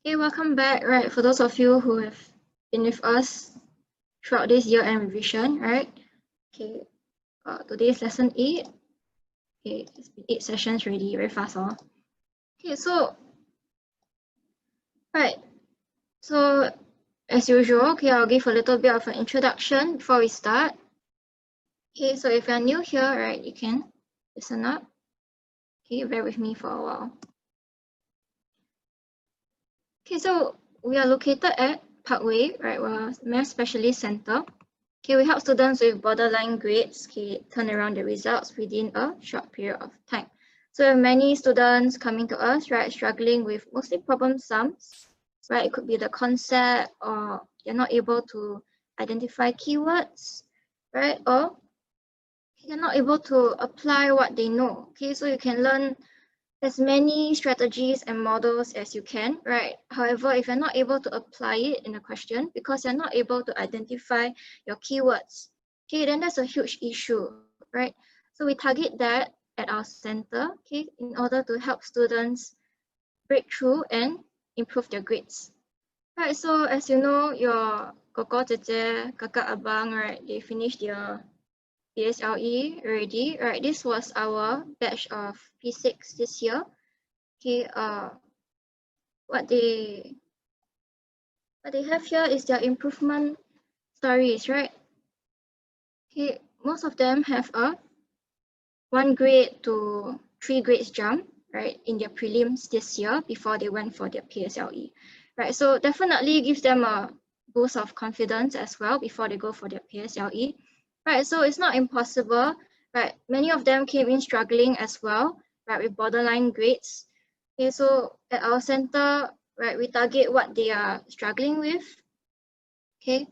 Okay, welcome back, right? For those of you who have been with us throughout this year-end revision, right? Okay, today is lesson 8. Okay, it's been 8 sessions already, very fast, huh? Okay, right. So, as usual, okay, I'll give a little bit of an introduction before we start. Okay, so if you're new here, right, you can listen up. Okay, bear with me for a while. Okay, so we are located at Parkway, right? We're a Math Specialist Center. Okay, we help students with borderline grades, okay, turn around the results within a short period of time. So many students coming to us, right, struggling with mostly problem sums, right? It could be the concept, or they're not able to identify keywords, right? Or they're not able to apply what they know. Okay, so you can learn as many strategies and models as you can, right? However, if you're not able to apply it in a question because you're not able to identify your keywords, okay, then that's a huge issue, right? So we target that at our center, okay, in order to help students break through and improve their grades. Right, so as you know, your koko, cece, kakak, abang, right, they finished their PSLE already, right? This was our batch of P6 this year. Okay, what they have here is their improvement stories, right? Okay, most of them have a 1 grade to 3 grades jump, right, in their prelims this year before they went for their PSLE, right? So definitely gives them a boost of confidence as well before they go for their PSLE, right? So it's not impossible, right? Many of them came in struggling as well, right, with borderline grades. Okay, so at our center, right, we target what they are struggling with, okay,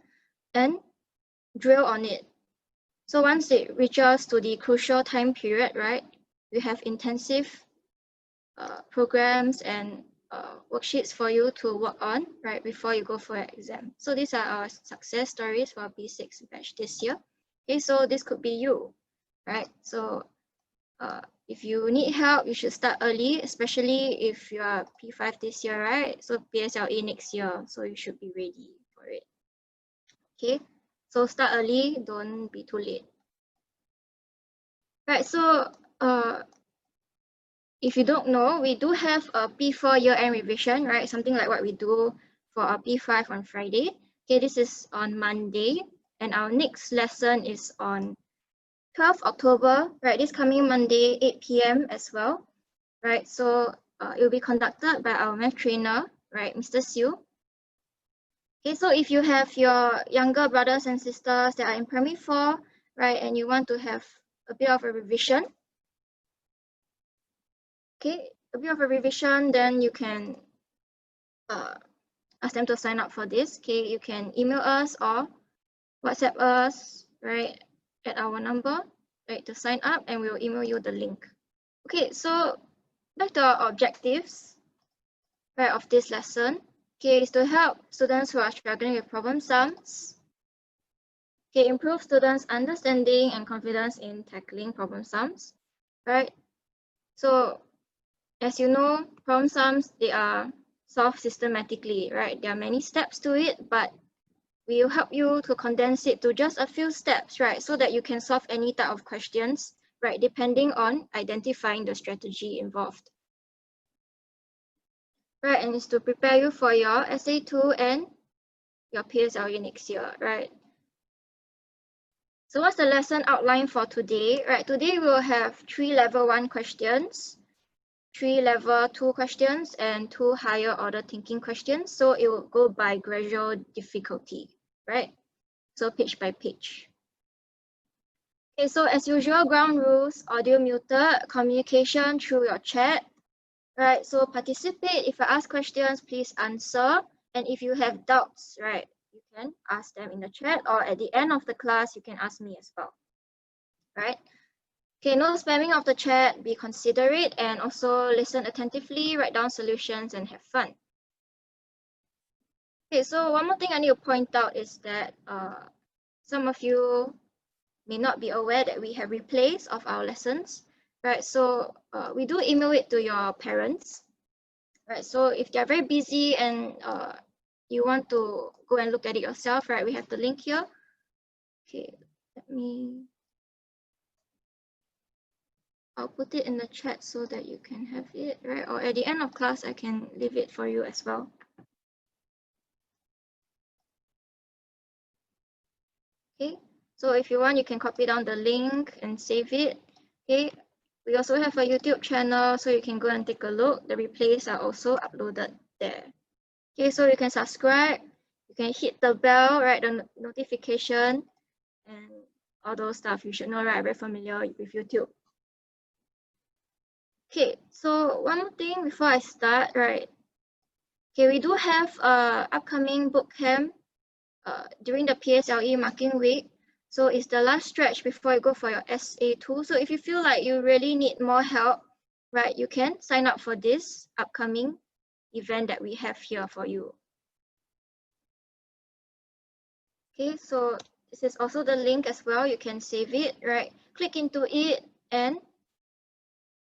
and drill on it. So once it reaches to the crucial time period, right, we have intensive programs and worksheets for you to work on, right, before you go for your exam. So these are our success stories for P6 batch this year. Okay, so this could be you, right? So if you need help, you should start early, especially if you are P5 this year, right? So PSLE next year, so you should be ready for it. Okay, so start early, don't be too late. Right, so if you don't know, we do have a P4 year-end revision, right? Something like what we do for our P5 on Friday. Okay, this is on Monday, and our next lesson is on 12th October, right? This coming Monday, 8 p.m. as well, right? So it will be conducted by our math trainer, right, Mr. Siu. Okay, so if you have your younger brothers and sisters that are in primary 4, right, and you want to have a bit of a revision, okay, a bit of a revision, then you can ask them to sign up for this. Okay, you can email us or WhatsApp us, right, at our number, right, to sign up, and we'll email you the link. Okay, so back to our objectives, right, of this lesson. Okay, is to help students who are struggling with problem sums. Okay, improve students' understanding and confidence in tackling problem sums, right? So, as you know, problem sums, they are solved systematically, right? There are many steps to it, but we will help you to condense it to just a few steps, right? So that you can solve any type of questions, right? Depending on identifying the strategy involved. Right, and it's to prepare you for your SA2 and your PSLE next year, right? So what's the lesson outline for today? Right, today we will have 3 level 1 questions, 3 level 2 questions, and 2 higher order thinking questions. So it will go by gradual difficulty, right? So page by page. Okay, so as usual, ground rules, audio muted, communication through your chat, right? So participate. If I ask questions, please answer. And if you have doubts, right, you can ask them in the chat, or at the end of the class, you can ask me as well, right? Okay, no spamming of the chat, be considerate, and also listen attentively, write down solutions, and have fun. Okay, so one more thing I need to point out is that some of you may not be aware that we have replays of our lessons, right? So we do email it to your parents, right? So if they're very busy and you want to go and look at it yourself, right? We have the link here. Okay, I'll put it in the chat so that you can have it, right? Or at the end of class, I can leave it for you as well. Okay, so if you want, you can copy down the link and save it. Okay, we also have a YouTube channel, so you can go and take a look. The replays are also uploaded there. Okay, so you can subscribe, you can hit the bell, right? The notification and all those stuff you should know, right? Very familiar with YouTube. Okay, so one more thing before I start, right? Okay, we do have upcoming book camp during the PSLE marking week. So it's the last stretch before you go for your SA2. So if you feel like you really need more help, right, you can sign up for this upcoming event that we have here for you. Okay, so this is also the link as well. You can save it, right? Click into it and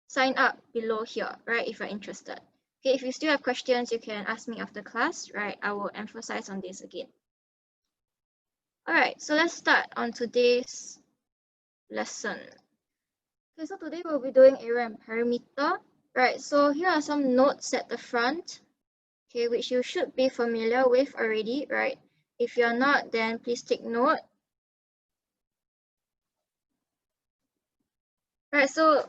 sign up below here, right, if you're interested. Okay, if you still have questions, you can ask me after class, right? I will emphasize on this again. All right, so let's start on today's lesson. Okay, so today we'll be doing area and perimeter, right? So here are some notes at the front, okay, which you should be familiar with already, right? If you're not, then please take note. Right, so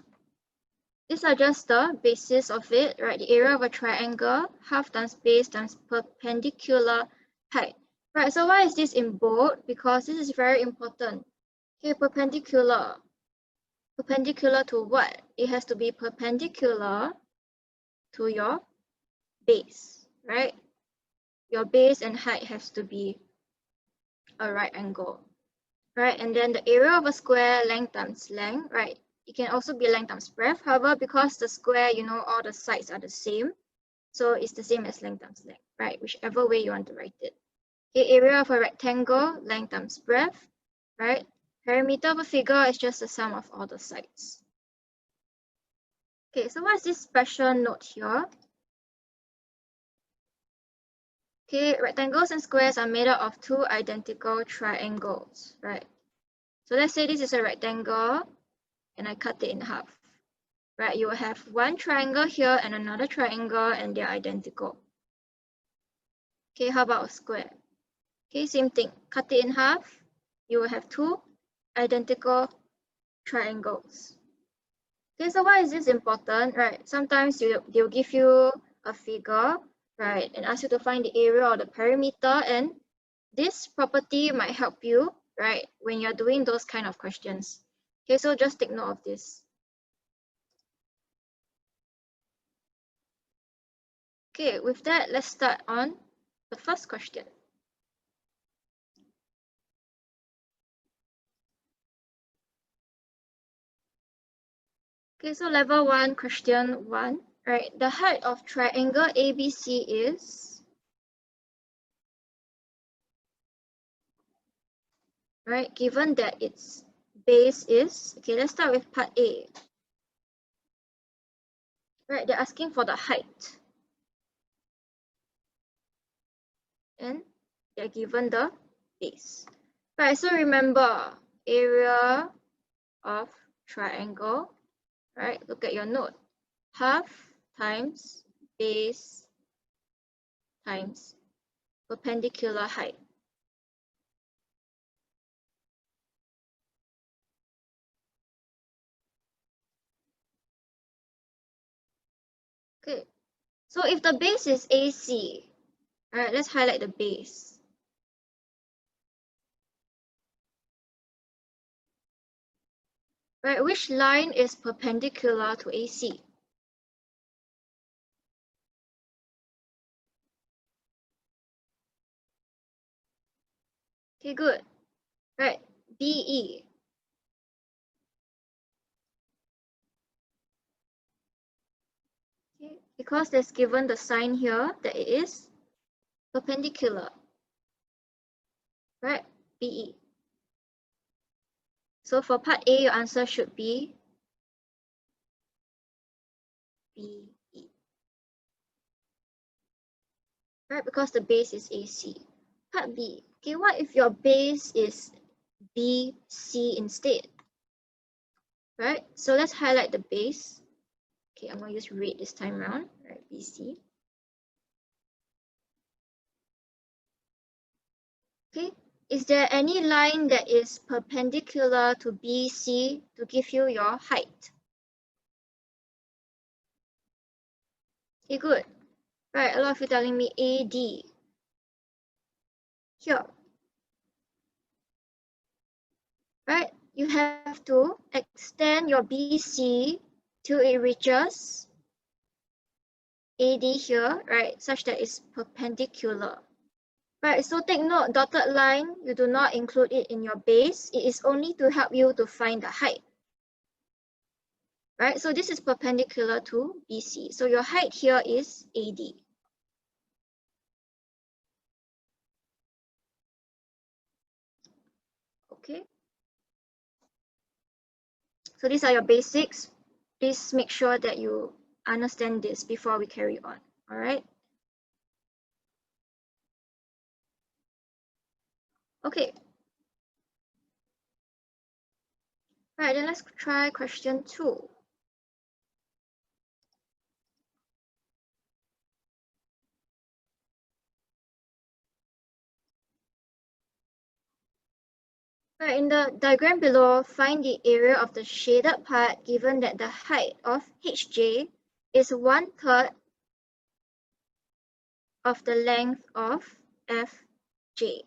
these are just the basis of it, right? The area of a triangle, half times base times perpendicular height. Right, so why is this in bold? Because this is very important. Okay, perpendicular. Perpendicular to what? It has to be perpendicular to your base, right? Your base and height has to be a right angle, right? And then the area of a square, length times length, right? It can also be length times breadth. However, because the square, you know, all the sides are the same, so it's the same as length times length, right? Whichever way you want to write it. Okay, area of a rectangle, length times breadth, right? Perimeter of a figure is just the sum of all the sides. Okay, so what is this special note here? Okay, rectangles and squares are made up of two identical triangles, right? So let's say this is a rectangle and I cut it in half, right? You will have one triangle here and another triangle and they're identical. Okay, how about a square? Okay, same thing, cut it in half, you will have two identical triangles. Okay, so why is this important, right? Sometimes they'll give you a figure, right, and ask you to find the area or the perimeter, and this property might help you, right, when you're doing those kind of questions. Okay, so just take note of this. Okay, with that, let's start on the first question. Okay, so level 1, question 1, right? The height of triangle ABC is, right, given that its base is, okay, let's start with part A. Right, they're asking for the height. And they're given the base. Right, so remember, area of triangle, right? Look at your note. Half times base times perpendicular height. Okay, so if the base is AC, all right, let's highlight the base. Right, which line is perpendicular to AC? Okay, good. Right, BE. Okay, because there's given the sign here that it is perpendicular. Right, BE. So for part A, your answer should be BE. right? Because the base is AC. Part B, okay, what if your base is BC instead, right? So let's highlight the base. Okay, I'm going to use red this time around, right, BC. Okay, is there any line that is perpendicular to BC to give you your height? Okay, good. Right, a lot of you telling me AD. Here, right, you have to extend your BC till it reaches AD here, right, such that it's perpendicular. Right, so take note, dotted line, you do not include it in your base. It is only to help you to find the height. Right, so this is perpendicular to BC. So your height here is AD. Okay. So these are your basics. Please make sure that you understand this before we carry on. All right. Okay. Right, then let's try question 2. Right, in the diagram below, find the area of the shaded part given that the height of HJ is 1/3 of the length of FJ.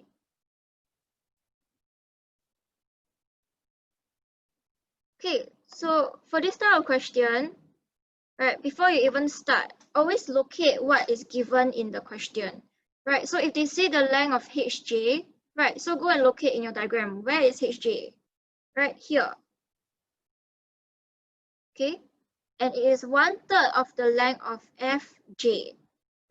Okay, so for this type of question, right, before you even start, always locate what is given in the question. Right, so if they say the length of HJ, right, so go and locate in your diagram. Where is HJ? Right here. Okay, and it is 1/3 of the length of FJ.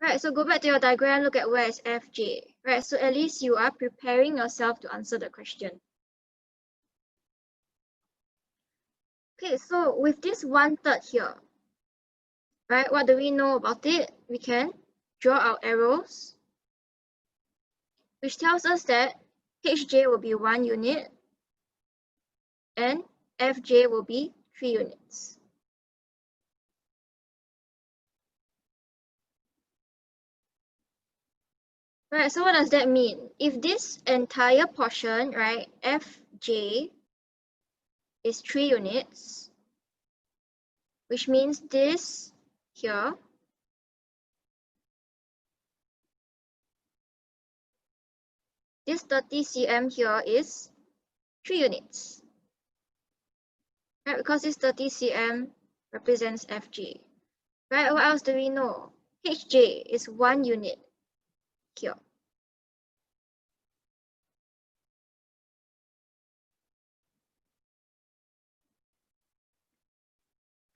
Right, so go back to your diagram, look at where is FJ. Right, so at least you are preparing yourself to answer the question. Okay, so with this 1/3 here, right, what do we know about it? We can draw our arrows, which tells us that HJ will be 1 unit and FJ will be 3 units. Right, so what does that mean? If this entire portion, right, FJ is 3 units, which means this here this 30 cm here is 3 units, right? Because this 30 cm represents FJ, right? What else do we know? HJ is 1 unit here.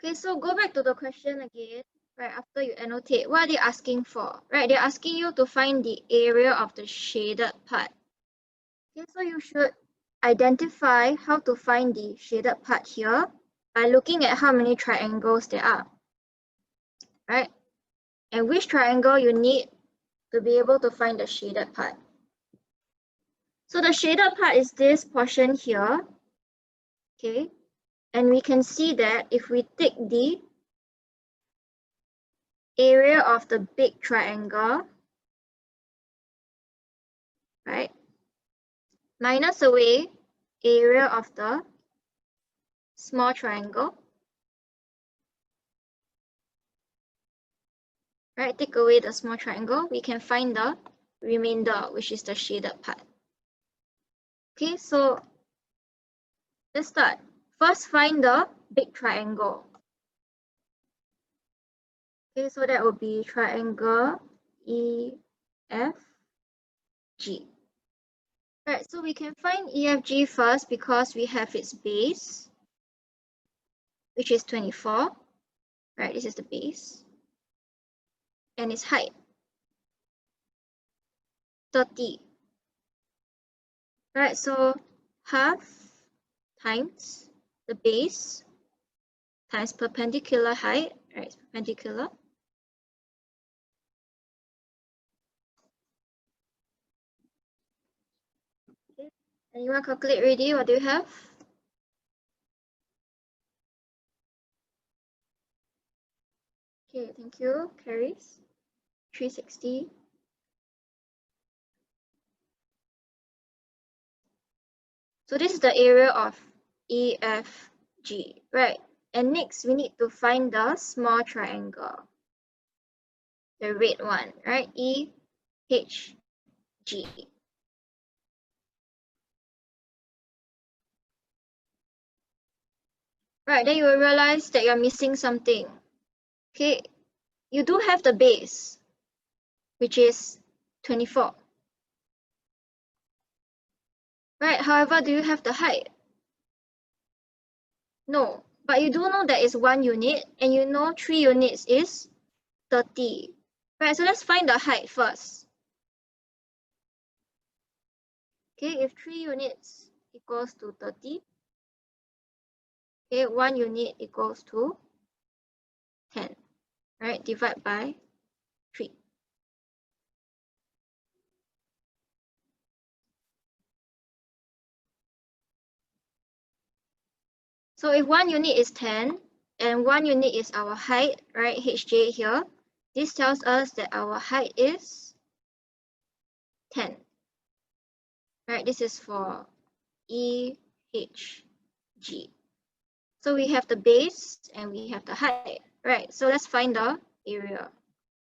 Okay, so go back to the question again, right? After you annotate, what are they asking for, right? They're asking you to find the area of the shaded part. Okay, so you should identify how to find the shaded part here by looking at how many triangles there are, right? And which triangle you need to be able to find the shaded part. So the shaded part is this portion here, okay? And we can see that if we take the area of the big triangle, right? Minus away area of the small triangle, right? Take away the small triangle, we can find the remainder, which is the shaded part. Okay, so let's start. First, find the big triangle. Okay, so that will be triangle EFG. Right, so we can find EFG first because we have its base, which is 24. Right, this is the base. And its height, 30. Right, so half times the base times perpendicular height, right, it's perpendicular, Anyone calculate ready? What do you have? Okay, thank you. Carries 360. So this is the area of EFG, right? And next we need to find the small triangle, the red one, right? EHG. Right, then you will realize that you're missing something. Okay, you do have the base, which is 24. Right, however, do you have the height? No, but you do know that is 1 unit, and you know 3 units is 30. Right, so let's find the height first. Okay, if 3 units equals to 30, okay, 1 unit equals to 10, right? Divide by 3. So if 1 unit is 10 and 1 unit is our height, right? Hj here, this tells us that our height is 10, right? This is for EHG. So we have the base and we have the height, right? So let's find the area.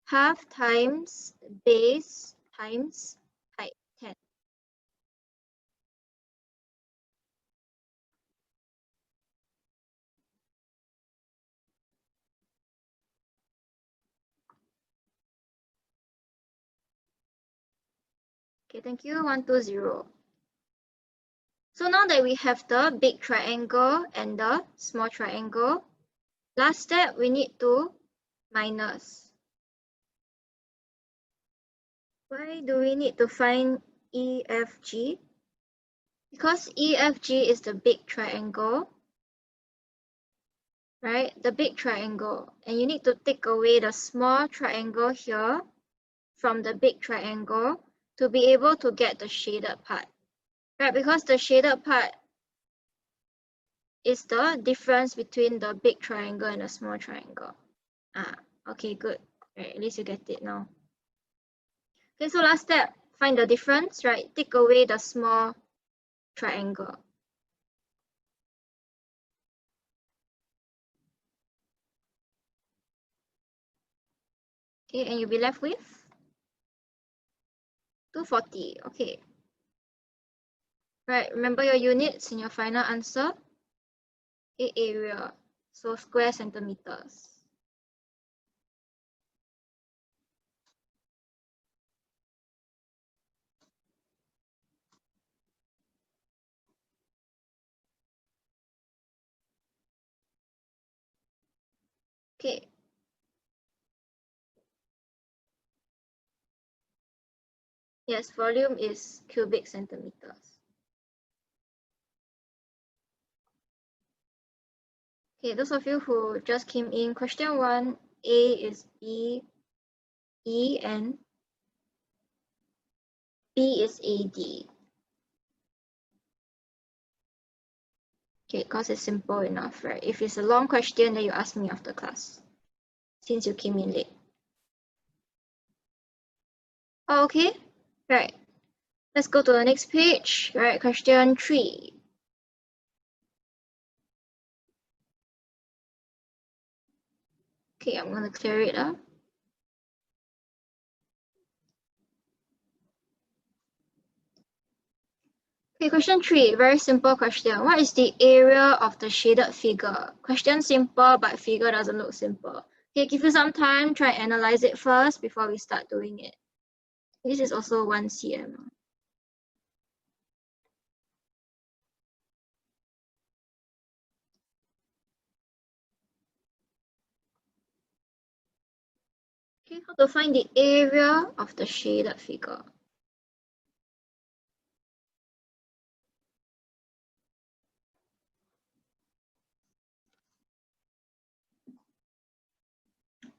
Half times base times height, 10. Okay, thank you. 120. So now that we have the big triangle and the small triangle, last step we need to minus. Why do we need to find EFG? Because EFG is the big triangle, right? The big triangle. And you need to take away the small triangle here from the big triangle to be able to get the shaded part, right? Because the shaded part is the difference between the big triangle and the small triangle. Okay, good. Right, at least you get it now. Okay, so last step, find the difference, right? Take away the small triangle. Okay, and you'll be left with 240. Okay. Right, remember your units in your final answer? Okay, area. So square centimeters. Okay. Yes, volume is cubic centimeters. Okay, those of you who just came in, question 1, A is B, E, and B is AD. Okay, because it's simple enough, right? If it's a long question, then you ask me after class, since you came in late. Oh, okay, right. Let's go to the next page, right? Question 3. Okay, I'm going to clear it up. Okay, question 3, very simple question. What is the area of the shaded figure? Question simple, but figure doesn't look simple. Okay, give you some time, try and analyze it first before we start doing it. This is also 1 cm. Okay, how to find the area of the shaded figure?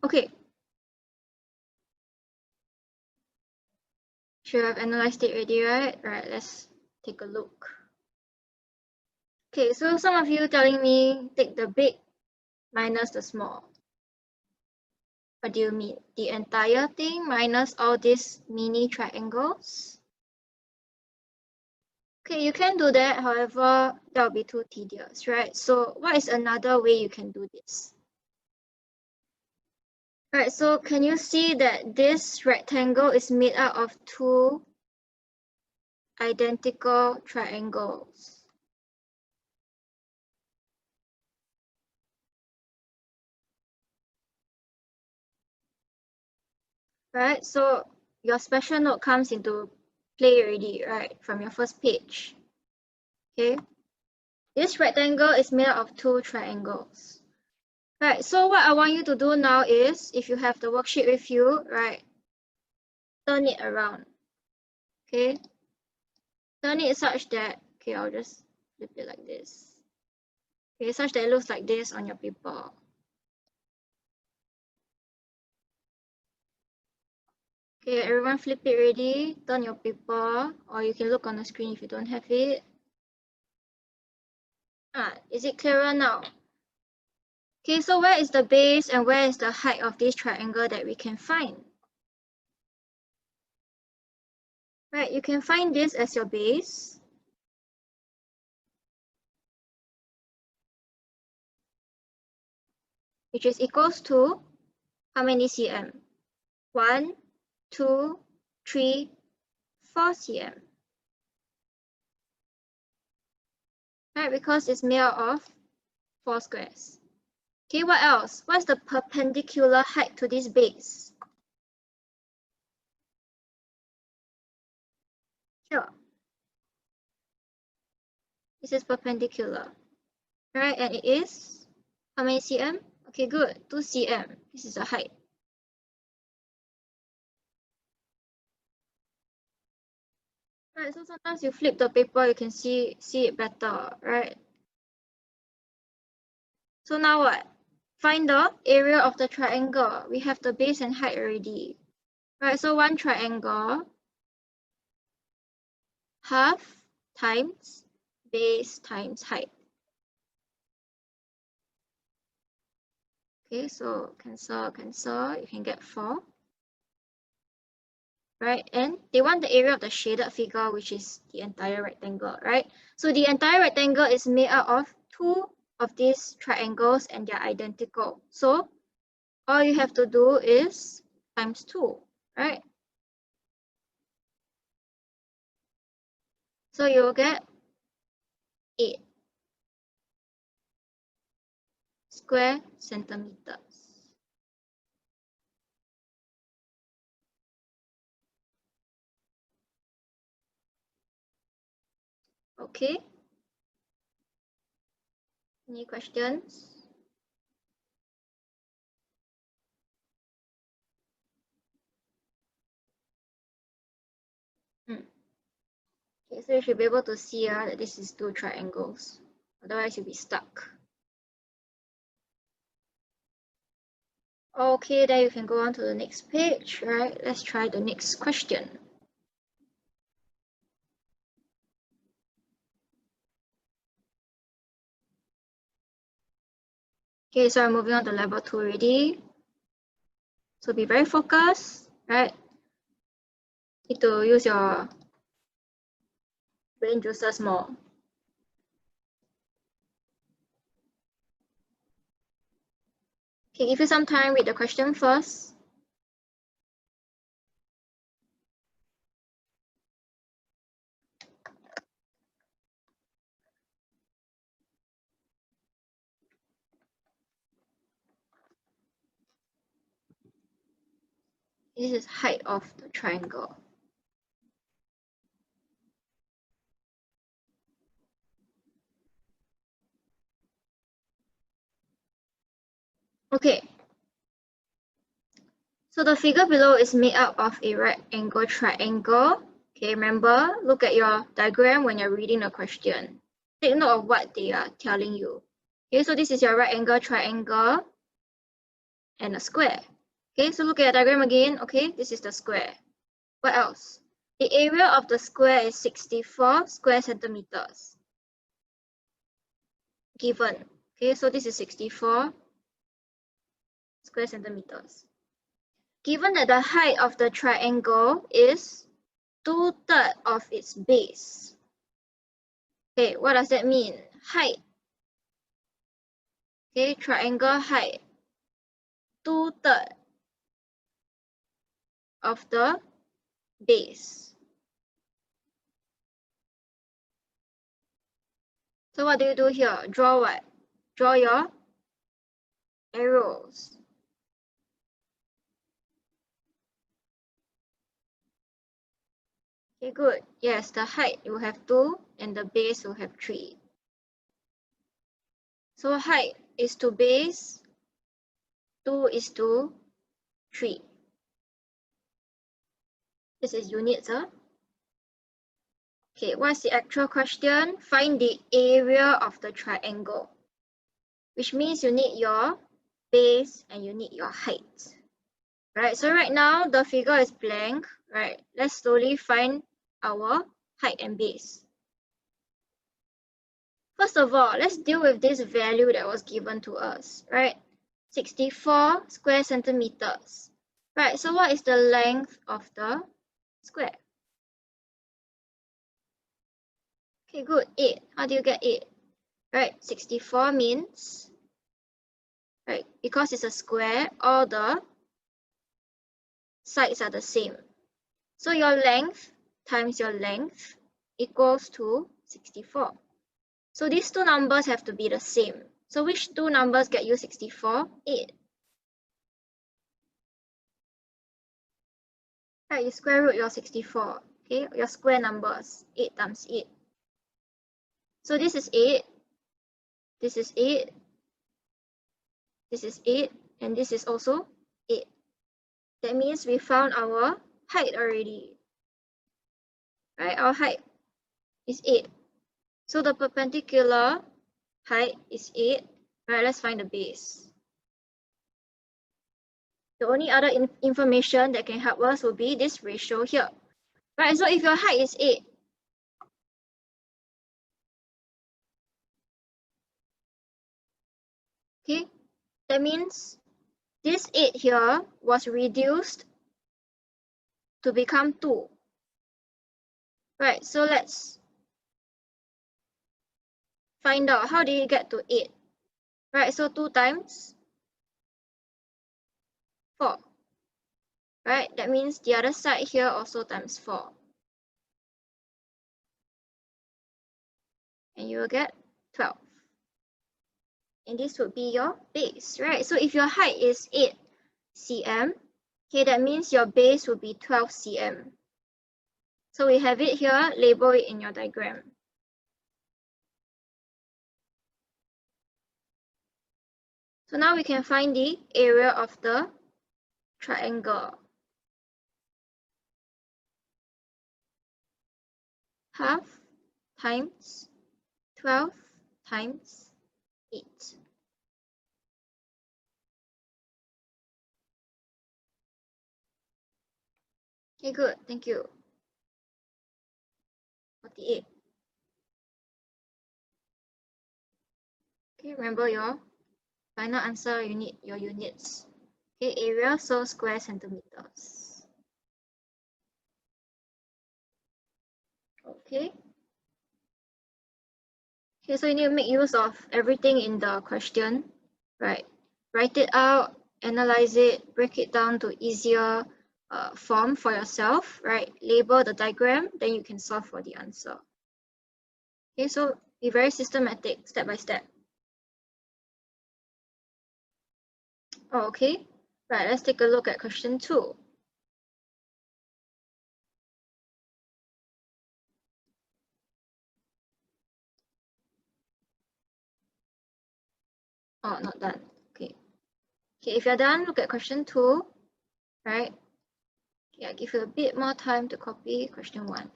Okay. Should have analyzed it already, right? Right, let's take a look. Okay, so some of you telling me take the big minus the small. What do you mean? The entire thing minus all these mini triangles? Okay, you can do that, however, that will be too tedious, right? So what is another way you can do this? Right, so can you see that this rectangle is made out of two identical triangles? Right, so your special note comes into play already, right, from your first page. Okay, this rectangle is made out of two triangles. Right, so what I want you to do now is, if you have the worksheet with you, right, turn it around. Okay, turn it such that, okay, I'll just flip it like this. Okay, such that it looks like this on your paper. Okay, everyone flip it already. Turn your paper, or you can look on the screen if you don't have it. Is it clearer now? Okay, so where is the base and where is the height of this triangle that we can find? Right, you can find this as your base. Which is equals to how many cm? 1, 2, 3, 4 cm. Right, because it's made out of 4 squares. Okay, what else? What's the perpendicular height to this base? Sure. This is perpendicular. Right, and it is how many cm? Okay, good. 2 cm. This is the height. Right, so sometimes you flip the paper, you can see it better, right? So now what? Find the area of the triangle. We have the base and height already. Right, so one triangle, half times base times height. Okay, so cancel, cancel, you can get 4. Right, and they want the area of the shaded figure, which is the entire rectangle, right? So the entire rectangle is made out of 2 of these triangles and they're identical. So all you have to do is times 2, right? So you'll get 8 square centimeters. Okay. Any questions? Okay, so you should be able to see that this is 2 triangles. Otherwise, you'll be stuck. Okay, then you can go on to the next page, right? Let's try the next question. Okay, so I'm moving on to level 2 already. So be very focused, right? Need to use your brain juices more. Okay, give you some time, read the question first. This is height of the triangle. Okay. So the figure below is made up of a right angle triangle. Okay, remember, look at your diagram when you're reading the question. Take note of what they are telling you. Okay, so this is your right angle triangle and a square. Okay, so look at the diagram again. Okay, this is the square. What else? The area of the square is 64 square centimeters. Given. Okay, so this is 64 square centimeters. Given that the height of the triangle is 2/3 of its base. Okay, what does that mean? Height. Okay, triangle height. 2/3 of the base. So what do you do here? Draw what? Draw your arrows. Okay, good. Yes, the height will have 2 and the base will have 3. So height is to base, 2 is to 3. This is units, huh? Okay, what's the actual question? Find the area of the triangle, which means you need your base and you need your height. Right, so right now the figure is blank, right? Let's slowly find our height and base. First of all, let's deal with this value that was given to us, right? 64 square centimeters. Right, so what is the length of the square? Okay, good, 8. How do you get 8? Right, 64 means, right, because it's a square, all the sides are the same. So your length times your length equals to 64. So these two numbers have to be the same. So which two numbers get you 64? 8. Right, you square root your 64. Okay, your square numbers, 8 times 8. So this is 8, this is 8, this is 8, and this is also 8. That means we found our height already. Right, our height is 8. So the perpendicular height is 8. Right, let's find the base. The only other information that can help us will be this ratio here. Right, so if your height is 8, okay, that means this 8 here was reduced to become 2. Right, so let's find out how did you get to 8. Right, so 2 times 4. Right, that means the other side here also times 4. And you will get 12. And this would be your base, right? So if your height is 8 cm, okay, that means your base will be 12 cm. So we have it here, label it in your diagram. So now we can find the area of the triangle. Half times 12 times 8. Okay, good, thank you. 48. Okay, remember your final answer, you need your units. Okay, area, so square centimeters. Okay. Okay, so you need to make use of everything in the question, right? Write it out, analyze it, break it down to easier form for yourself, right? Label the diagram, then you can solve for the answer. Okay, so be very systematic, step by step. Oh, okay, right, let's take a look at question 2. Oh, not done. Okay. Okay, if you're done, look at question 2, right? Yeah, give you a bit more time to copy question 1.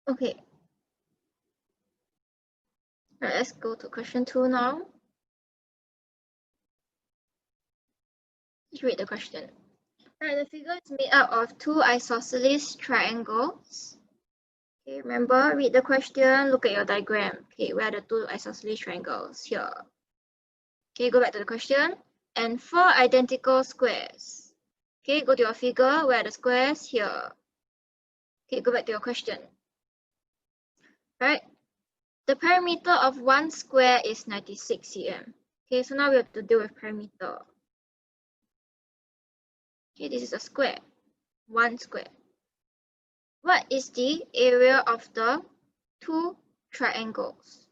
Okay. Right, let's go to question 2 now. Let's read the question. Right, the figure is made up of two isosceles triangles. Okay, remember, read the question, look at your diagram. Okay, where are the two isosceles triangles? Here. Okay, go back to the question. And four identical squares. Okay, go to your figure, where are the squares? Here. Okay, go back to your question. Right, the perimeter of one square is 96 cm. Okay, so now we have to deal with perimeter. Okay, this is a square, one square. What is the area of the two triangles?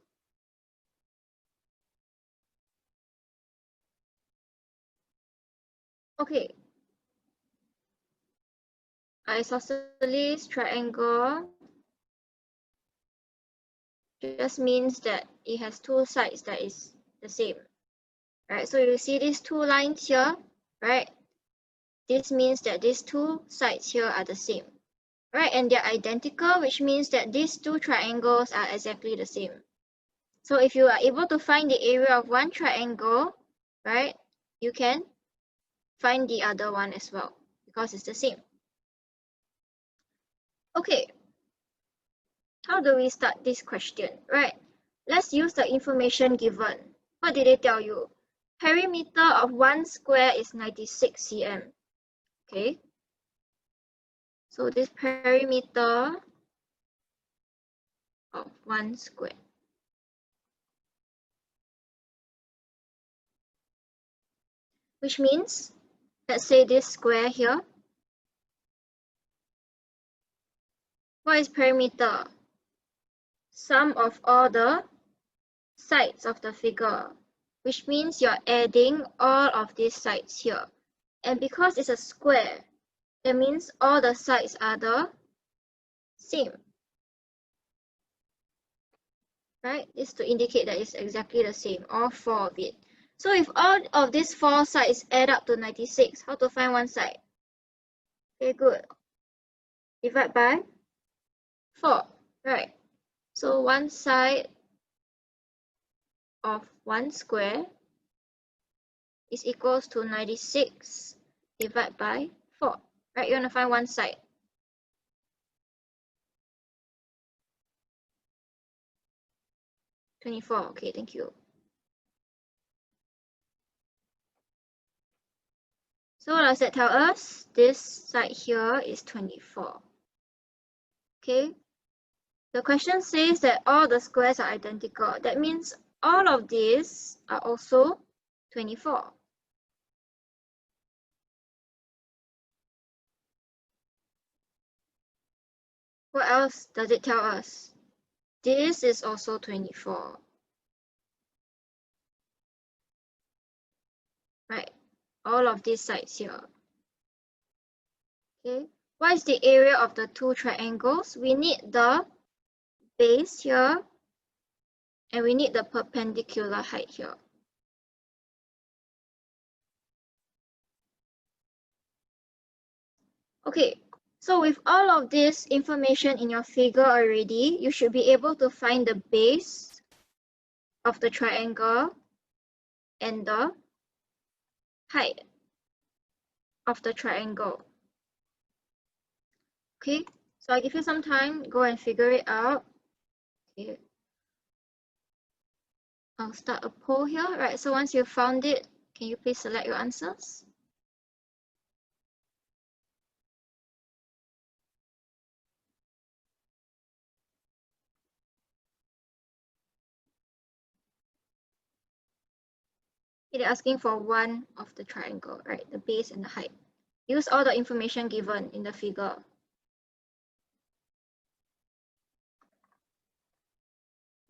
Okay, isosceles triangle just means that it has two sides that is the same. Right, so you see these two lines here, right? This means that these two sides here are the same. Right, and they're identical, which means that these two triangles are exactly the same. So if you are able to find the area of one triangle, right, you can find the other one as well because it's the same. Okay, how do we start this question, right? Let's use the information given. What did they tell you? Perimeter of one square is 96 cm. Okay, so this perimeter of one square. Which means, let's say this square here. What is perimeter? Sum of all the sides of the figure, which means you're adding all of these sides here. And because it's a square, that means all the sides are the same. Right? This to indicate that it's exactly the same, all four of it. So if all of these four sides add up to 96, how to find one side? Okay, good. Divide by 4, right? So one side of one square is equals to 96 divided by 4, right? You want to find one side. $24, okay, thank you. So what does that tell us? This side here is 24. Okay, the question says that all the squares are identical. That means all of these are also 24. What else does it tell us? This is also 24. Right, all of these sides here. Okay, what is the area of the two triangles? We need the base here and we need the perpendicular height here. Okay, so with all of this information in your figure already, you should be able to find the base of the triangle and the height of the triangle. Okay, so I give you some time, go and figure it out. Okay, I'll start a poll here. Right, so once you've found it, can you please select your answers? They're asking for one of the triangle, right? The base and the height. Use all the information given in the figure.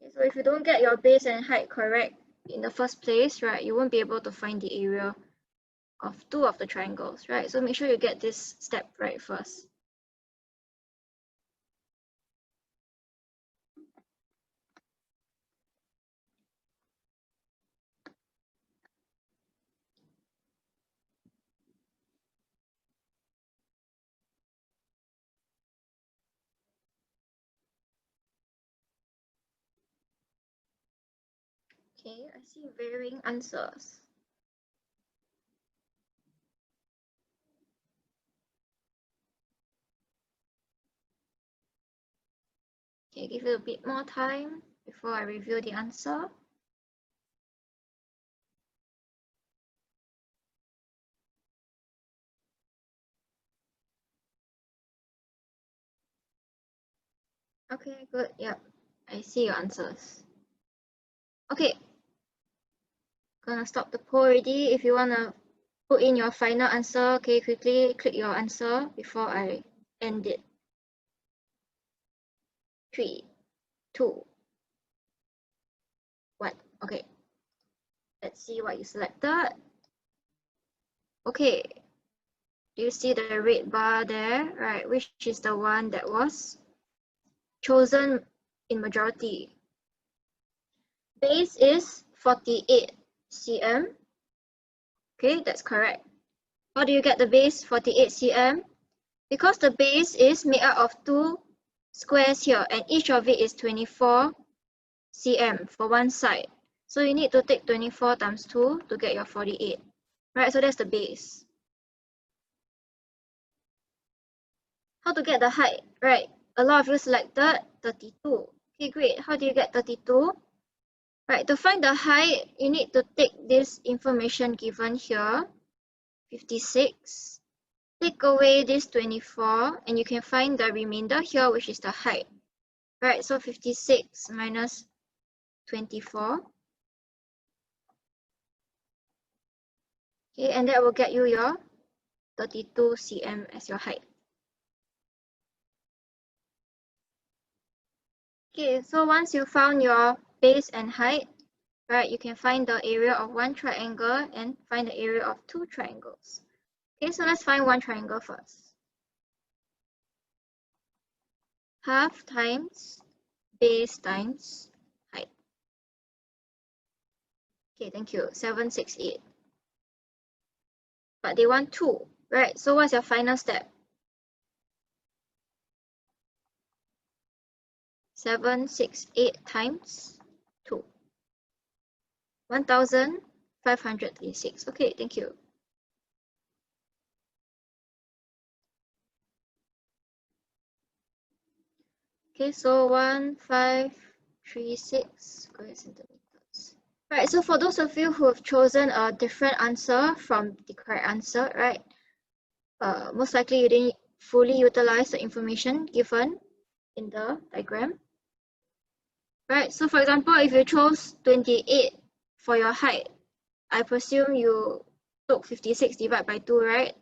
Okay, so if you don't get your base and height correct in the first place, right, you won't be able to find the area of two of the triangles, right? So make sure you get this step right first. Okay, I see varying answers. Okay, give it a bit more time before I review the answer. Okay, good. Yep, I see your answers. Okay, gonna stop the poll already. If you wanna put in your final answer, okay, quickly click your answer before I end it. 3, 2, 1. Okay, let's see what you selected. Okay, do you see the red bar there? Right, which is the one that was chosen in majority? Base is 48 cm. Okay, that's correct. How do you get the base 48 cm? Because the base is made up of two squares here, and each of it is 24 cm for one side. So you need to take 24 times 2 to get your 48. Right, so that's the base. How to get the height? Right, a lot of you selected 32. Okay, great. How do you get 32? Right, to find the height, you need to take this information given here, 56. Take away this 24, and you can find the remainder here, which is the height. Right, so 56 minus 24. Okay, and that will get you your 32 cm as your height. Okay, so once you found your base and height, right, you can find the area of one triangle and find the area of two triangles. Okay, so let's find one triangle first. Half times base times height. Okay, thank you. 768. But they want 2, right? So what's your final step? 768 times 2. 1536. Okay, thank you. Okay, so 1536 square centimeters. Right, so for those of you who have chosen a different answer from the correct answer, right, most likely you didn't fully utilize the information given in the diagram. Right, so for example, if you chose 28 for your height, I presume you took 56 divided by 2, right?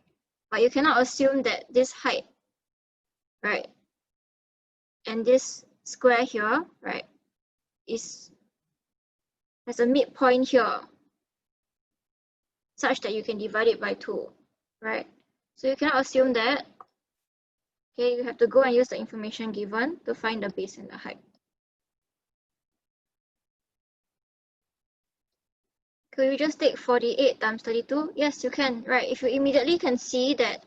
But you cannot assume that this height, right, and this square here, right, has a midpoint here, such that you can divide it by 2, right? So you cannot assume that. Okay, you have to go and use the information given to find the base and the height. Could you just take 48 times 32? Yes, you can, right? If you immediately can see that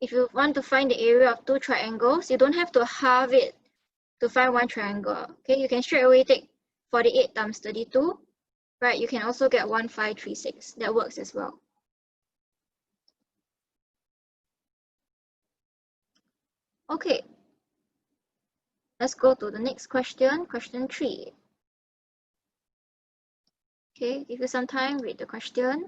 if you want to find the area of two triangles, you don't have to halve it to find one triangle. Okay, you can straight away take 48 times 32, right? You can also get 1536. That works as well. Okay, let's go to the next question, question 3. Okay, give you some time, read the question.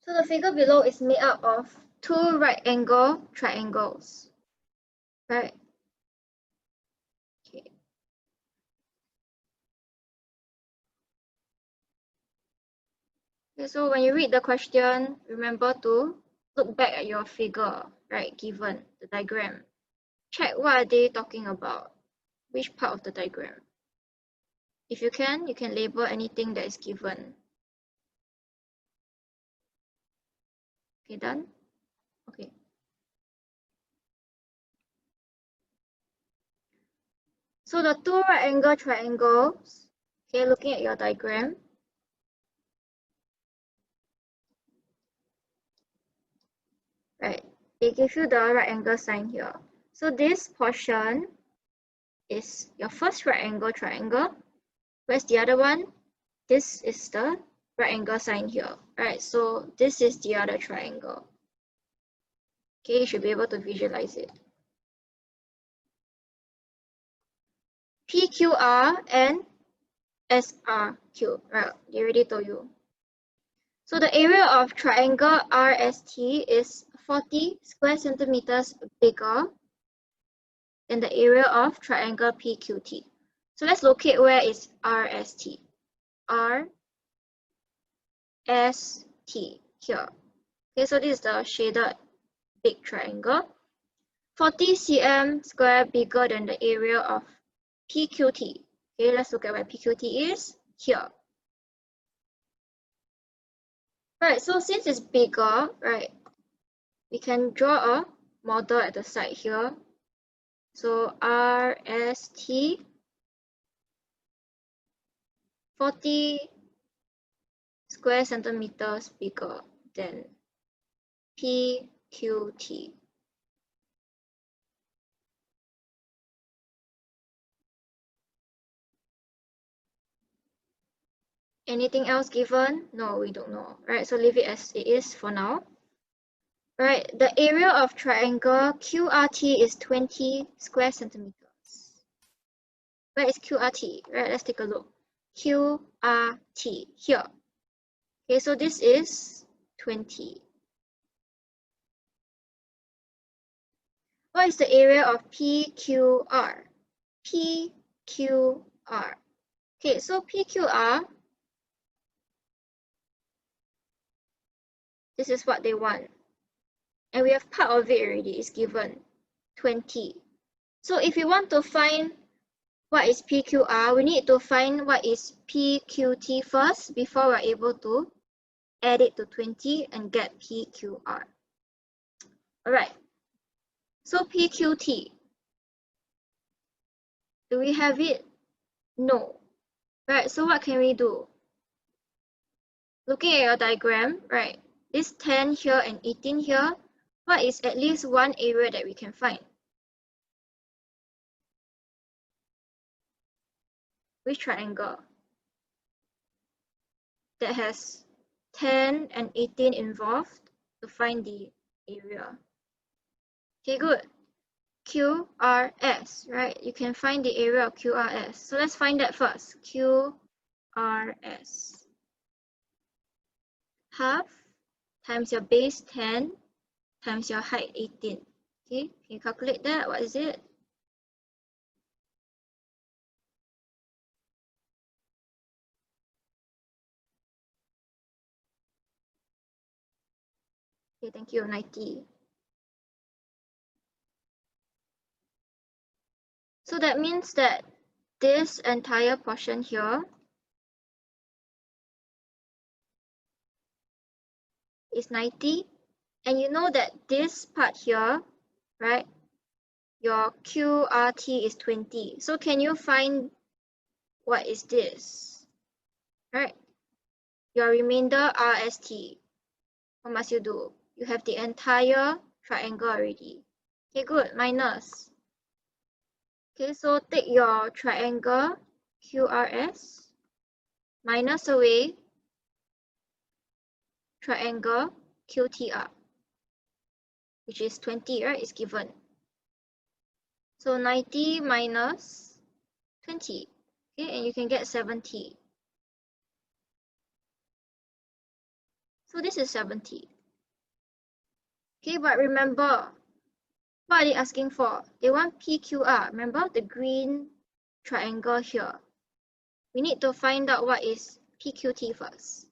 So the figure below is made up of two right angle triangles, right? Okay. Okay, so when you read the question, remember to look back at your figure, right, given the diagram. Check what are they talking about, which part of the diagram. If you can label anything that is given. Okay, done? Okay. So the two right angle triangles, okay, looking at your diagram, right, they give you the right angle sign here. So this portion is your first right angle triangle. Where's the other one? This is the right angle sign here. Alright, so this is the other triangle. Okay, you should be able to visualize it. PQR and SRQ. Right, they already told you. So the area of triangle RST is 40 square centimeters bigger than the area of triangle PQT. So let's locate where is RST. RST here. Okay, so this is the shaded big triangle. 40 cm square bigger than the area of PQT. Okay, let's look at where PQT is here. Right, so since it's bigger, right, we can draw a model at the side here. So RST 40 square centimeters bigger than PQT. Anything else given? No, we don't know. Right, so leave it as it is for now. Right, the area of triangle QRT is 20 square centimeters. Where is QRT? Right, let's take a look. QRT here. Okay, so this is 20. What is the area of PQR? PQR. Okay, so PQR, this is what they want. And we have part of it already, it's given 20. So if you want to find what is PQR, we need to find what is PQT first before we're able to add it to 20 and get PQR. Alright, so PQT, do we have it? No. Right, so what can we do? Looking at your diagram, right, this 10 here and 18 here, what is at least one area that we can find? Which triangle that has 10 and 18 involved to find the area? Okay, good. QRS, right? You can find the area of QRS. So let's find that first. QRS. Half times your base 10 times your height 18. Okay, can you calculate that? What is it? Okay, thank you, 90. So that means that this entire portion here is 90. And you know that this part here, right, your QRT is 20. So can you find what is this? Right, your remainder RST. What must you do? You have the entire triangle already. Okay, good, minus. Okay, so take your triangle QRS, minus away triangle QTR, which is 20, right? It's given. So 90 minus 20, okay, and you can get 70. So this is 70. Okay, but remember, what are they asking for? They want PQR. Remember the green triangle here. We need to find out what is PQT first.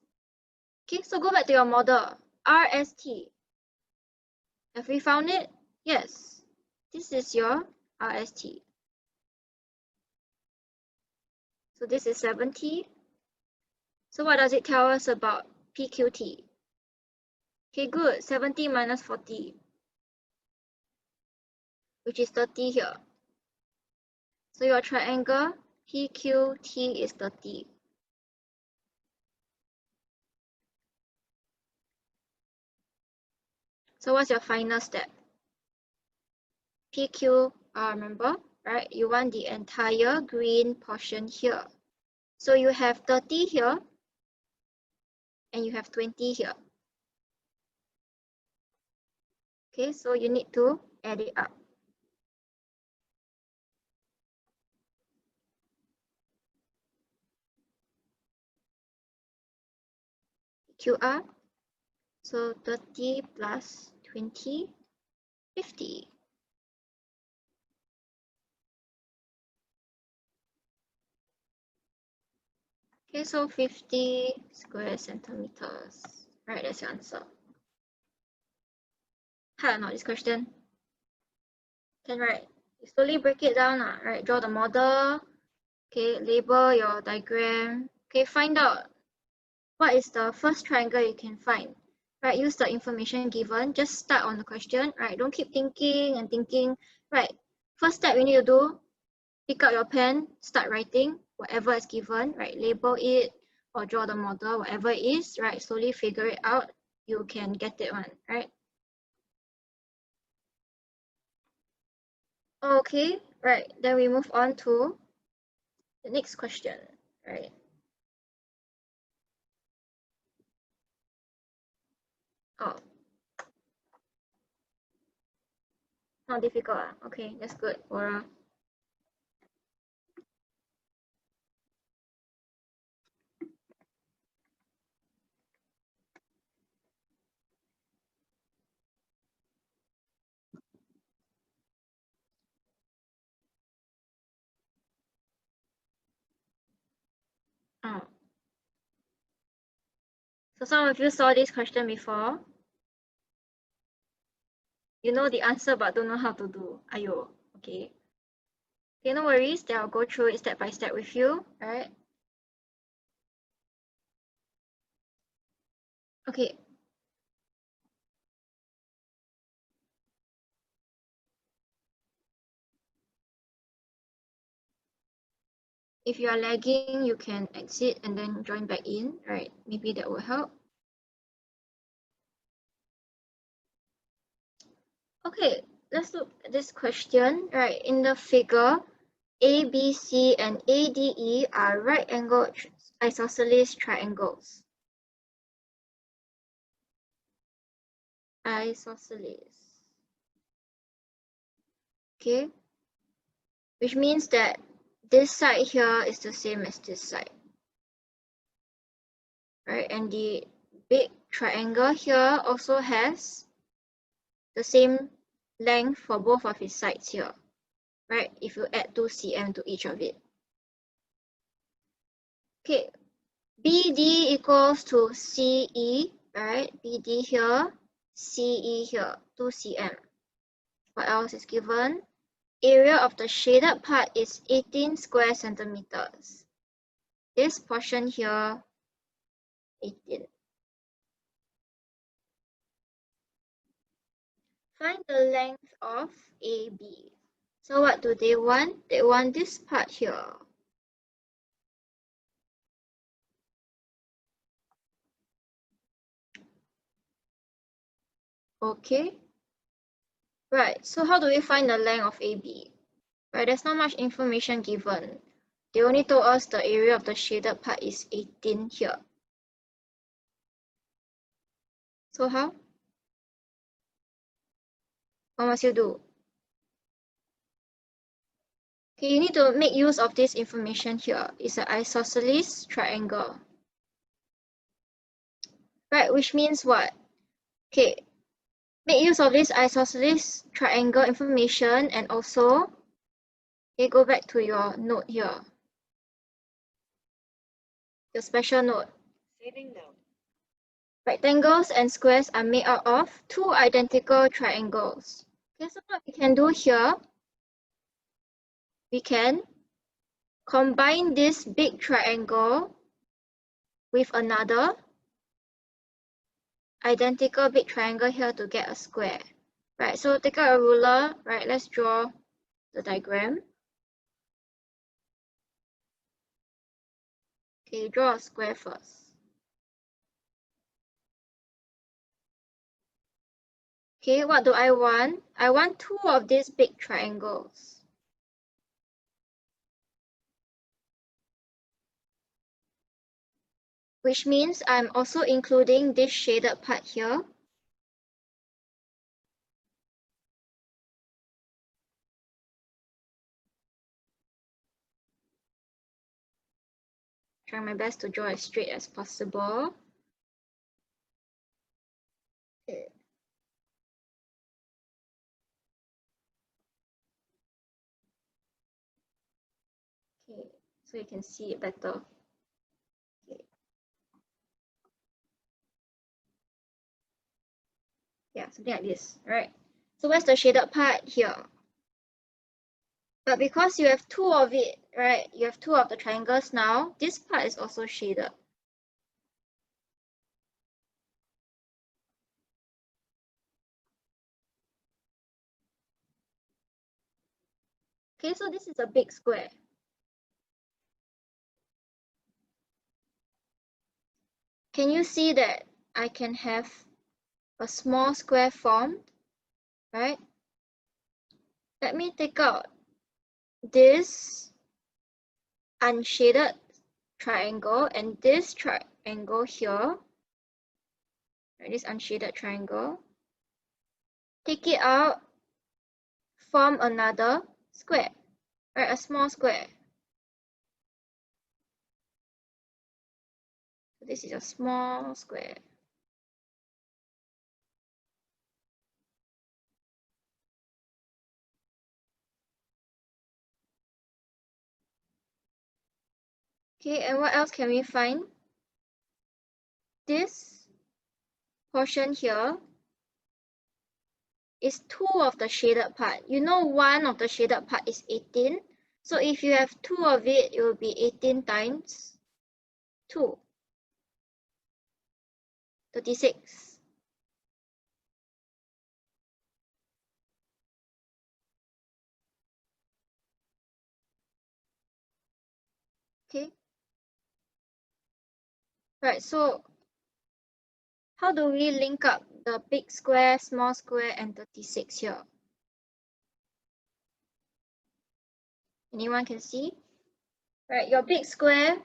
Okay, so go back to your model. RST. Have we found it? Yes. This is your RST. So this is 70. So what does it tell us about PQT? Okay, good. 70 minus 40, which is 30 here. So your triangle PQT is 30. So what's your final step? PQR, remember, right? You want the entire green portion here. So you have 30 here and you have 20 here. Okay, so you need to add it up. QR, so 30 plus 20, 50. Okay, so 50 square centimeters. Right, that's your answer. Hard or not, this question? Can, right? You slowly break it down, right? Draw the model. Okay, label your diagram. Okay, find out what is the first triangle you can find. Right, use the information given. Just start on the question, right? Don't keep thinking and thinking. Right, first step you need to do, pick up your pen, start writing whatever is given, right? Label it or draw the model, whatever it is, right? Slowly figure it out. You can get it one, right? Okay, right. Then we move on to the next question, right? Oh, not difficult. Okay, that's good, Aura. Oh. So some of you saw this question before. You know the answer but don't know how to do. Ayo, okay. Okay, no worries. Then I'll go through it step by step with you, right? Okay. If you are lagging, you can exit and then join back in, right? Maybe that will help. Okay, let's look at this question, right? In the figure, ABC and ADE are right-angled isosceles triangles. Isosceles. Okay, which means that this side here is the same as this side, right? And the big triangle here also has the same length for both of its sides here, right? If you add 2 cm to each of it. Okay, BD equals to CE, right? BD here, CE here, 2 cm. What else is given? Area of the shaded part is 18 square centimeters. This portion here, 18. Find the length of AB. So what do they want? They want this part here. Okay. Right, so how do we find the length of AB? Right, there's not much information given. They only told us the area of the shaded part is 18 here. So how? What must you do? Okay, you need to make use of this information here. It's an isosceles triangle. Right, which means what? Okay, make use of this isosceles triangle information and also, okay, go back to your note here. Your special note. Saving note. Rectangles and squares are made out of two identical triangles. Okay, so what we can do here, we can combine this big triangle with another identical big triangle here to get a square. Right, so take out a ruler, right, let's draw the diagram. Okay, draw a square first. Okay, what do I want? I want two of these big triangles. Which means I'm also including this shaded part here. Try my best to draw as straight as possible. Okay. Okay, so you can see it better. Okay. Yeah, something like this, right? So where's the shaded part? Here. But because you have two of it, right? You have two of the triangles now, this part is also shaded. Okay, so this is a big square. Can you see that I can have a small square formed, right? Let me take out this unshaded triangle and this triangle here, right? This unshaded triangle. Take it out, form another square, right? A small square. So this is a small square. Okay, and what else can we find? This portion here is two of the shaded part. You know one of the shaded part is 18. So if you have two of it, it will be 18 times 2. 36. Okay. Right, so how do we link up the big square, small square, and 36 here? Anyone can see? Right, your big square,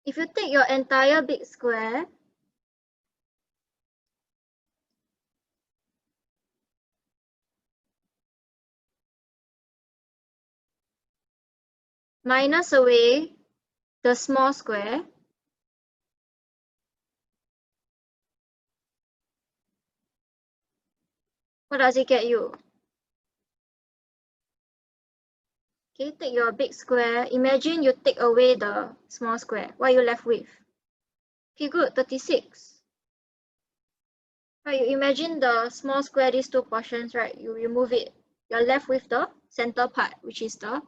if you take your entire big square, minus away the small square, what does it get you? Okay, take your big square. Imagine you take away the small square. What are you left with? Okay, good, 36. Right, you imagine the small square, these two portions, right? You remove it. You're left with the center part, which is the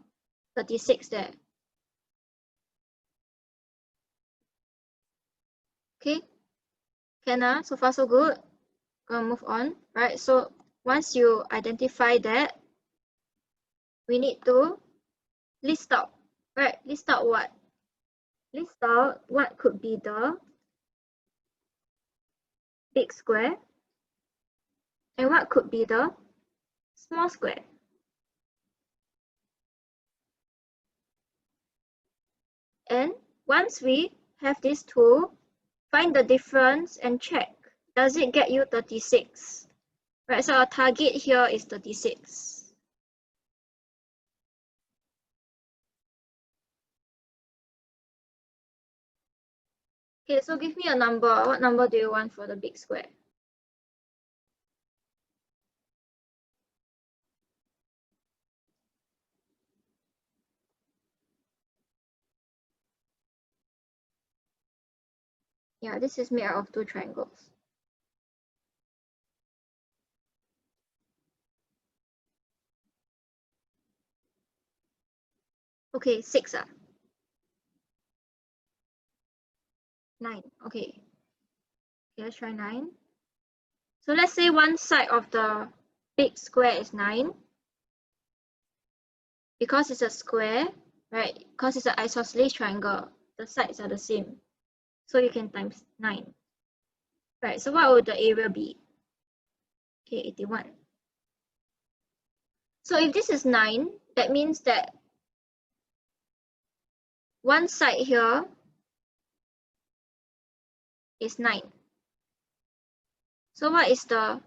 36 there. Okay, can so far so good. Gonna move on, right? So once you identify that, we need to list out, right? List out what? List out what could be the big square and what could be the small square. And once we have these two, find the difference and check. Does it get you 36? Right, so our target here is 36. Okay, so give me a number. What number do you want for the big square? Yeah, this is made out of two triangles. Okay, 6. 9. Okay, let's try 9. So let's say one side of the big square is 9. Because it's a square, right? Because it's an isosceles triangle, the sides are the same. So you can times 9. Right, so what would the area be? Okay, 81. So if this is 9, that means that one side here is 9. So what is the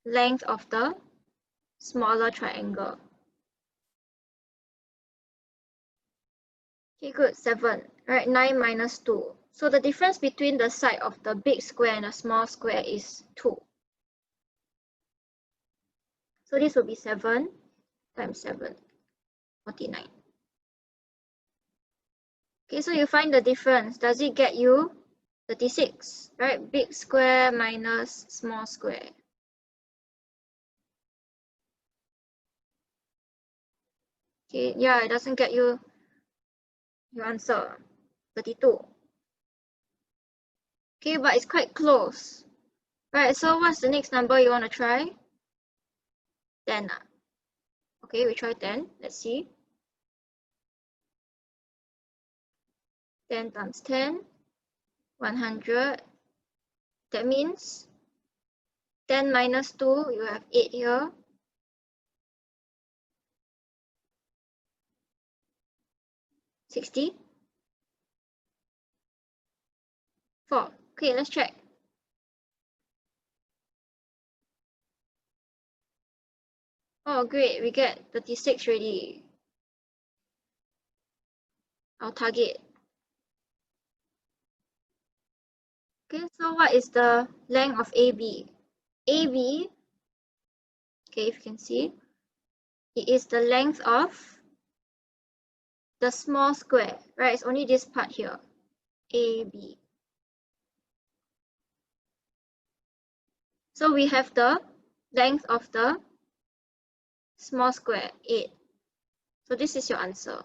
length of the smaller triangle? Okay, good, 7. Right, 9 minus 2. So the difference between the side of the big square and the small square is 2. So this will be 7 times 7, 49. Okay, so you find the difference. Does it get you 36? Right, big square minus small square. Okay, yeah, it doesn't get you your answer, 32. Okay, but it's quite close. Right, so what's the next number you want to try? 10. Okay, we try 10. Let's see. 10 times 10, 100. That means 10 minus 2, you have 8 here. 60. 4. Okay, let's check. Oh, great, we get 36 already. Our target. Okay, so what is the length of AB? AB, okay, if you can see, it is the length of the small square, right? It's only this part here, AB. So we have the length of the small square, 8. So this is your answer,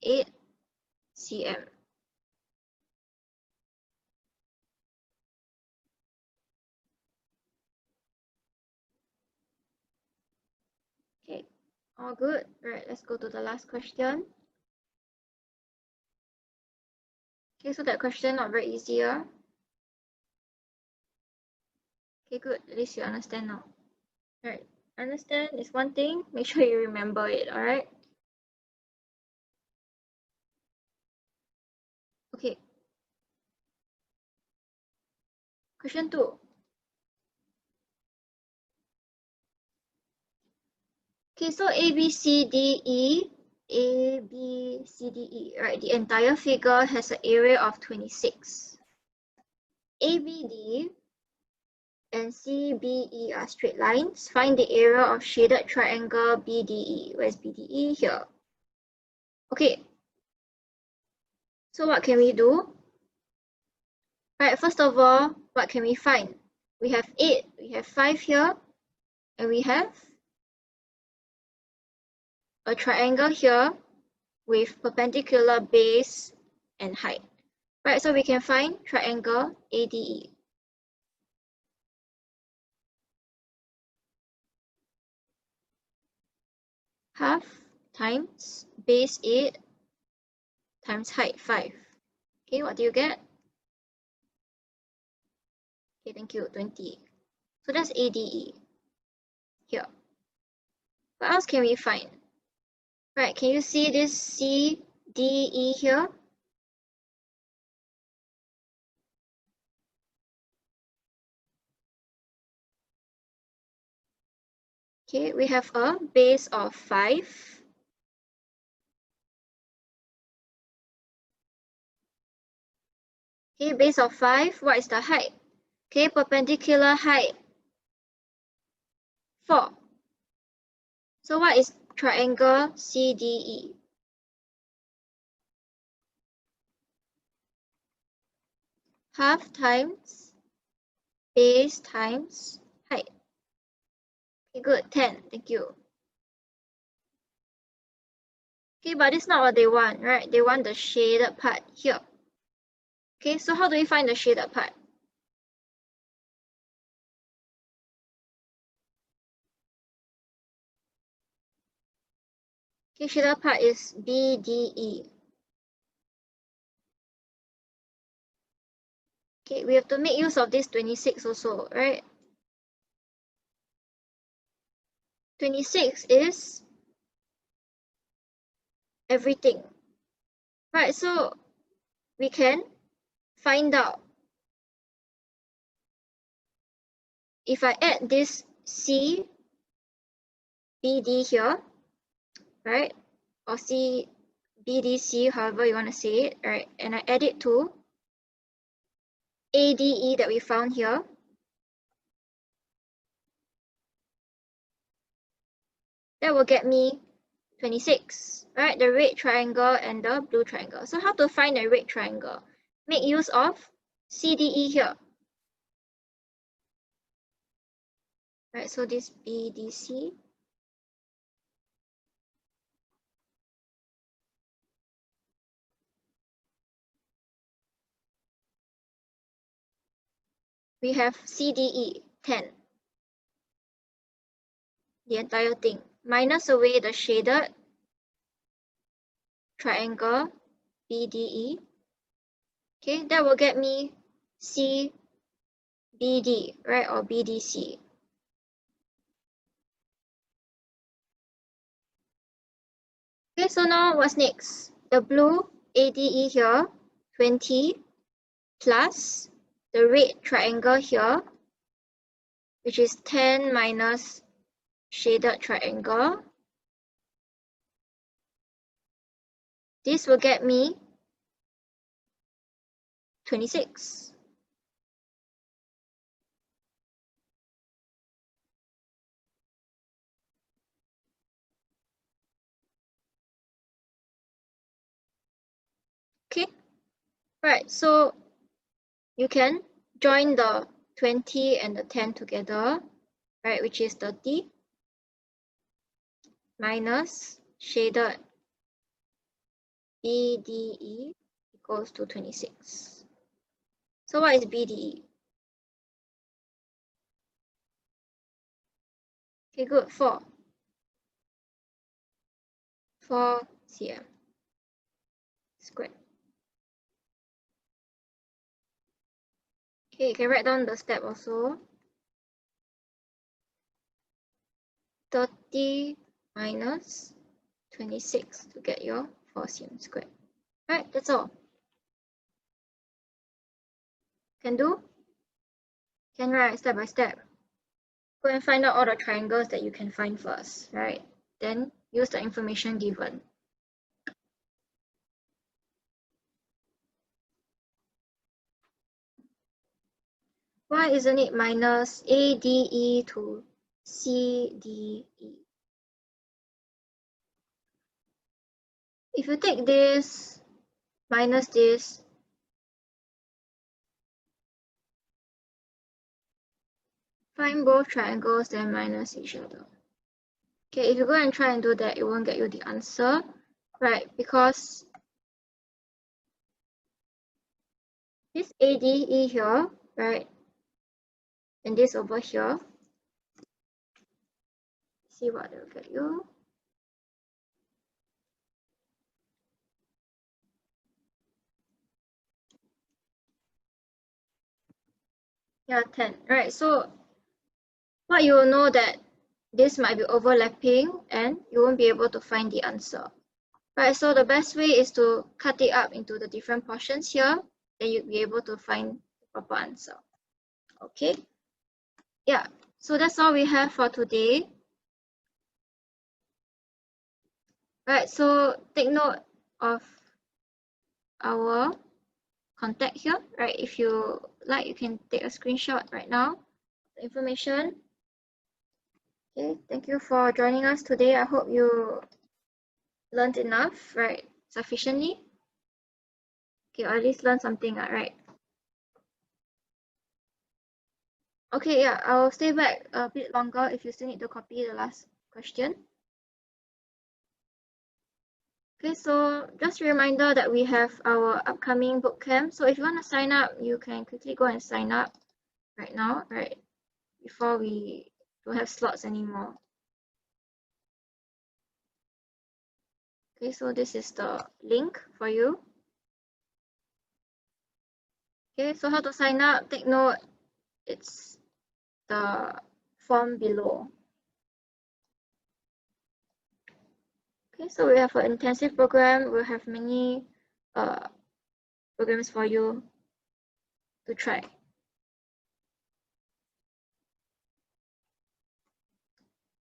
8 cm. Okay, all good. Right, let's go to the last question. Okay, so that question not very easy. Okay, good. At least you understand now. All right, understand is one thing. Make sure you remember it. All right. Okay. Question 2. Okay, so A, B, C, D, E. A, B, C, D, E. Right, the entire figure has an area of 26. ABD and CBE are straight lines. Find the area of shaded triangle BDE. Where's BDE? Here. Okay. So what can we do? Right, first of all, what can we find? We have 8, we have 5 here, and we have a triangle here with perpendicular base and height. Right, so we can find triangle ADE. Half times base 8 times height 5. Okay, what do you get? Okay, thank you, 20. So that's ADE here. What else can we find? Right, can you see this CDE here? Okay, we have a base of 5. Okay, base of 5, what is the height? Okay, perpendicular height 4. So what is triangle CDE? Half times base times height. Okay, good, 10, thank you. Okay, but it's not what they want, right? They want the shaded part here. Okay, so how do we find the shaded part? Okay, shaded part is BDE. Okay, we have to make use of this 26 also, right? 26 is everything. Right, so we can find out if I add this C, B, D here, right? Or C, B, D, C, however you want to say it, right? And I add it to A, D, E that we found here. That will get me 26, right? The red triangle and the blue triangle. So how to find the red triangle? Make use of CDE here. Right, so this BDC. We have CDE, 10. The entire thing. Minus away the shaded triangle BDE. Okay, that will get me CBD, right, or BDC. Okay, so now what's next? The blue ADE here, 20, plus the red triangle here, which is 10 minus shaded triangle. This will get me 26. Okay, right, so you can join the 20 and the 10 together, right, which is 30 minus shaded BDE equals to 26. So what is BDE? Okay, good, 4 cm squared. Okay, you can write down the step also. 30 minus 26 to get your 4 cm squared. Right, that's all. Can do? Can write step by step. Go and find out all the triangles that you can find first, right? Then use the information given. Why isn't it minus ADE to CDE? If you take this minus this, find both triangles, then minus each other. Okay, if you go and try and do that, it won't get you the answer, right? Because this ADE here, right, and this over here, see what they'll get you. Yeah, 10, right? So what you will know that this might be overlapping and you won't be able to find the answer. Right, so the best way is to cut it up into the different portions here, then you'll be able to find the proper answer. Okay, yeah, so that's all we have for today. Right, so take note of our contact here, right? If you like, you can take a screenshot right now, the information. Okay, thank you for joining us today. I hope you learned enough, right? Sufficiently. Okay, or at least learn something, right? Okay, yeah, I'll stay back a bit longer if you still need to copy the last question. Okay, so just a reminder that we have our upcoming book camp. So if you want to sign up, you can quickly go and sign up right now, right? Before we don't have slots anymore. Okay, so this is the link for you. Okay, so how to sign up? Take note, it's the form below. Okay, so we have an intensive program. We'll have many programs for you to try.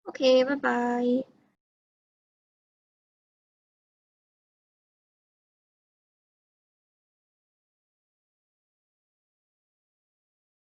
Okay, bye-bye.